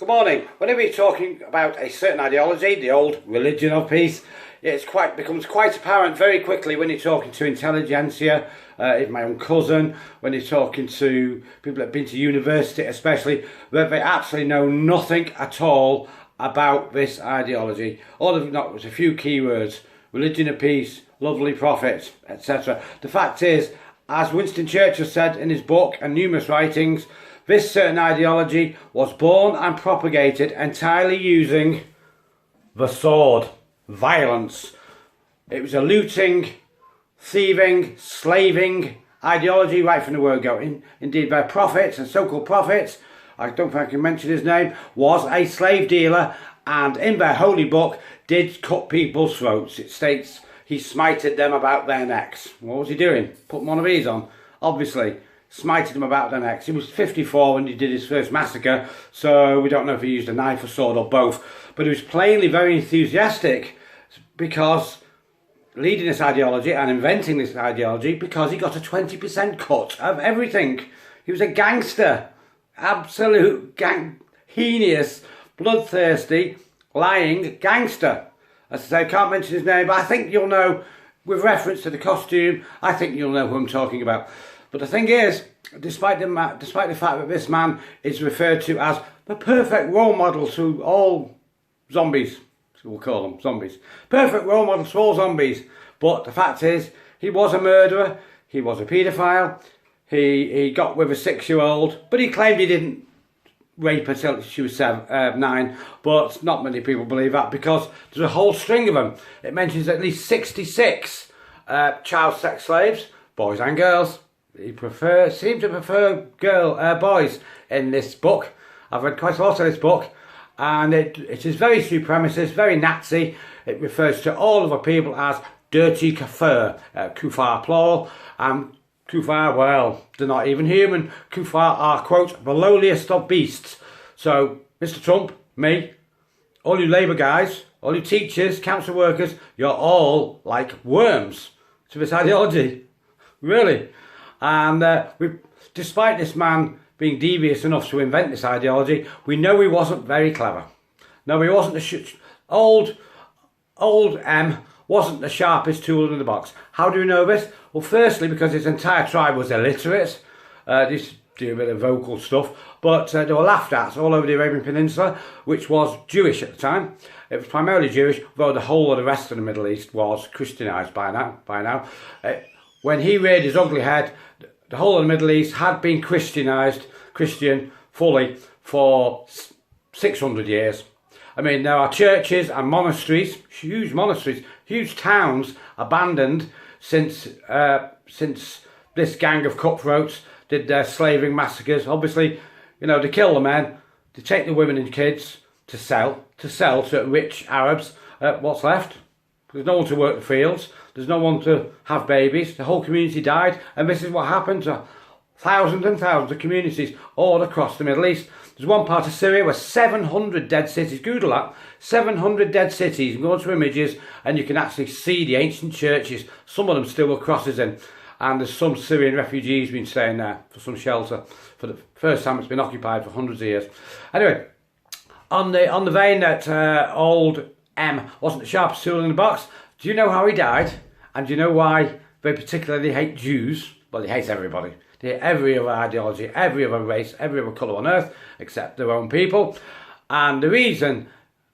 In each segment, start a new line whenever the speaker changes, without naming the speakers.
Good morning. Whenever you're talking about a certain ideology, the old religion of peace, it becomes quite apparent very quickly when you're talking to intelligentsia, even my own cousin, when you're talking to people that have been to university especially, that they absolutely know nothing at all about this ideology. All they've got was a few keywords: religion of peace, lovely prophet, etc. The fact is, as Winston Churchill said in his book and numerous writings, this certain ideology was born and propagated entirely using the sword, violence. It was a looting, thieving, slaving ideology right from the word go. Indeed, their prophets and so-called prophets, I don't think I can mention his name, was a slave dealer, and in their holy book did cut people's throats. It states he smited them about their necks. What was he doing? Putting one of these on, obviously. Smited them about their necks. He was 54 when he did his first massacre, so we don't know if he used a knife or sword or both, but he was plainly very enthusiastic because leading this ideology and inventing this ideology, because he got a 20% cut of everything. He was a gangster, absolute heinous, bloodthirsty, lying gangster. As I say, I can't mention his name, but I think you'll know, with reference to the costume, I think you'll know who I'm talking about. But the thing is, despite the fact that this man is referred to as the perfect role model to all zombies, so we'll call them zombies, perfect role model to all zombies, but the fact is, he was a murderer, he was a paedophile, he got with a 6-year-old, but he claimed he didn't rape her till she was 9, but not many people believe that because there's a whole string of them. It mentions at least 66 child sex slaves, boys and girls. He seemed to prefer boys in this book. I've read quite a lot of this book, and it is very supremacist, very Nazi. It refers to all other people as dirty kafir, kufar plural, and kufar, well, they're not even human. Kufar are, quote, the lowliest of beasts. So, Mr. Trump, me, all you Labour guys, all you teachers, council workers, you're all like worms to this ideology. Really. And despite this man being devious enough to invent this ideology, we know he wasn't very clever. No, he wasn't old M wasn't the sharpest tool in the box. How do we know this? Well, firstly, because his entire tribe was illiterate. They used to do a bit of vocal stuff, but they were laughed at all over the Arabian Peninsula, which was Jewish at the time. It was primarily Jewish, though the whole of the rest of the Middle East was Christianised by now. When he reared his ugly head, the whole of the Middle East had been Christian fully for 600 years. I mean, there are churches and monasteries, huge towns abandoned since this gang of cutthroats did their slaving massacres. Obviously, you know, they kill the men, they take the women and kids to sell to rich Arabs. What's left? There's no one to work the fields. There's no one to have babies. The whole community died. And this is what happened to thousands and thousands of communities all across the Middle East. There's one part of Syria where 700 dead cities. Google that. 700 dead cities. You go to images and you can actually see the ancient churches. Some of them still with crosses in. And there's some Syrian refugees been staying there for some shelter. For the first time it's been occupied for hundreds of years. Anyway, on the vein that old M wasn't the sharpest tool in the box, do you know how he died? And do you know why they particularly hate Jews? Well, they hate everybody. They hate every other ideology, every other race, every other colour on earth, except their own people. And the reason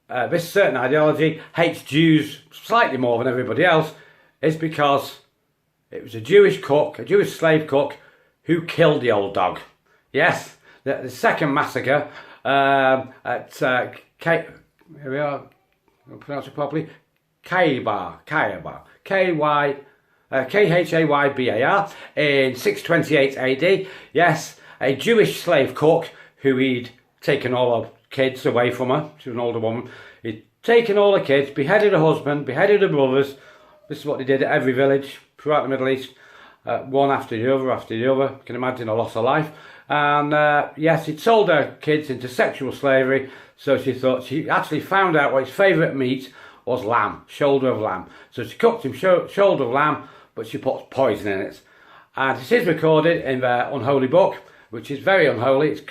this certain ideology hates Jews slightly more than everybody else is because it was a Jewish cook, a Jewish slave cook, who killed the old dog. Yes, the second massacre at here we are, I'll pronounce it properly, Khaybar, Khaybar, in 628 AD. Yes, a Jewish slave cook who he'd taken all her kids away from her. She was an older woman. He'd taken all the kids, beheaded her husband, beheaded her brothers. This is what they did at every village throughout the Middle East. One after the other. You can imagine a loss of life. And yes, he'd sold her kids into sexual slavery. So she actually found out what his favourite meat was: lamb, shoulder of lamb. So she cooked him shoulder of lamb, but she put poison in it. And it is recorded in their unholy book, which is very unholy. It's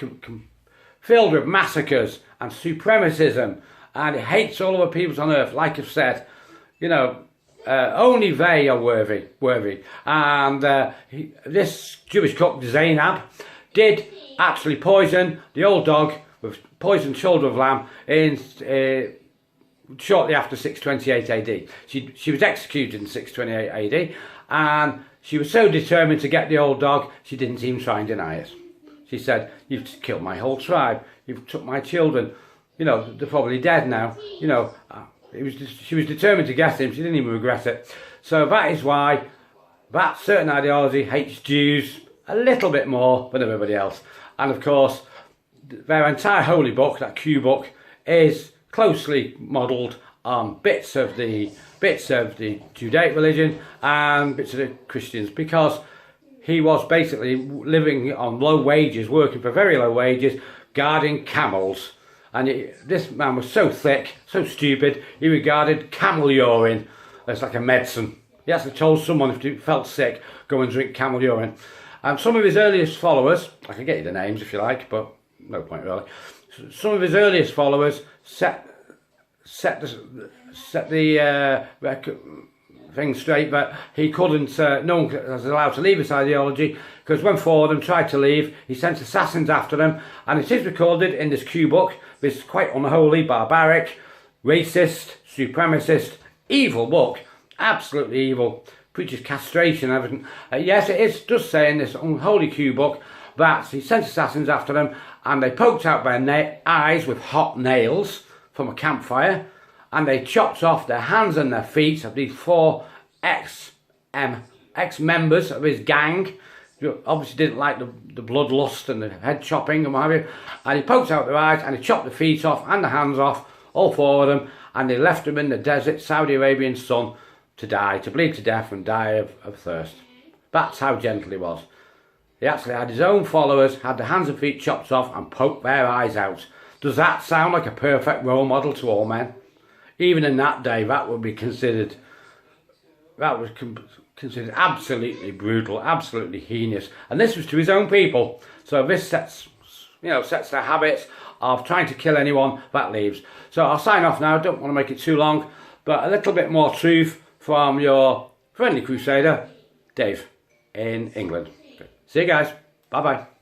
filled with massacres and supremacism, and it hates all other peoples on earth. Like I've said, you know, only they are worthy. And this Jewish cook, Zainab, did actually poison the old dog with poisoned shoulder of lamb in shortly after 628 AD. She was executed in 628 AD, and she was so determined to get the old dog, she didn't even try and deny it. She said, "You've killed my whole tribe. You've took my children. You know, they're probably dead now." You know, she was determined to get him. She didn't even regret it. So that is why that certain ideology hates Jews a little bit more than everybody else. And of course, their entire holy book, that Q book, is closely modelled on bits of the Judaic religion and bits of the Christians, because he was basically living on low wages, working for very low wages, guarding camels. And this man was so thick, so stupid, he regarded camel urine as like a medicine. He actually told someone if he felt sick, go and drink camel urine. And some of his earliest followers, I can get you the names if you like, but no point really. Some of his earliest followers set the thing straight that he couldn't, no one was allowed to leave this ideology, because when four of them tried to leave, he sent assassins after them, and it is recorded in this Q book, this quite unholy, barbaric, racist, supremacist, evil book, absolutely evil, preaches castration and everything. Yes, it does say in this unholy Q book that he sent assassins after them, and they poked out their eyes with hot nails from a campfire, and they chopped off their hands and their feet of these four ex-members of his gang, who obviously didn't like the bloodlust and the head chopping and what have you, and he poked out their eyes and he chopped the feet off and the hands off, all four of them, and they left them in the desert Saudi Arabian sun to die, to bleed to death and die of thirst. That's how gentle he was. He actually had his own followers, had their hands and feet chopped off and poked their eyes out. Does that sound like a perfect role model to all men? Even in that day, that would be considered, considered absolutely brutal, absolutely heinous. And this was to his own people. So this sets their habits of trying to kill anyone that leaves. So I'll sign off now. I don't want to make it too long, but a little bit more truth from your friendly crusader, Dave, in England. See you guys. Bye-bye.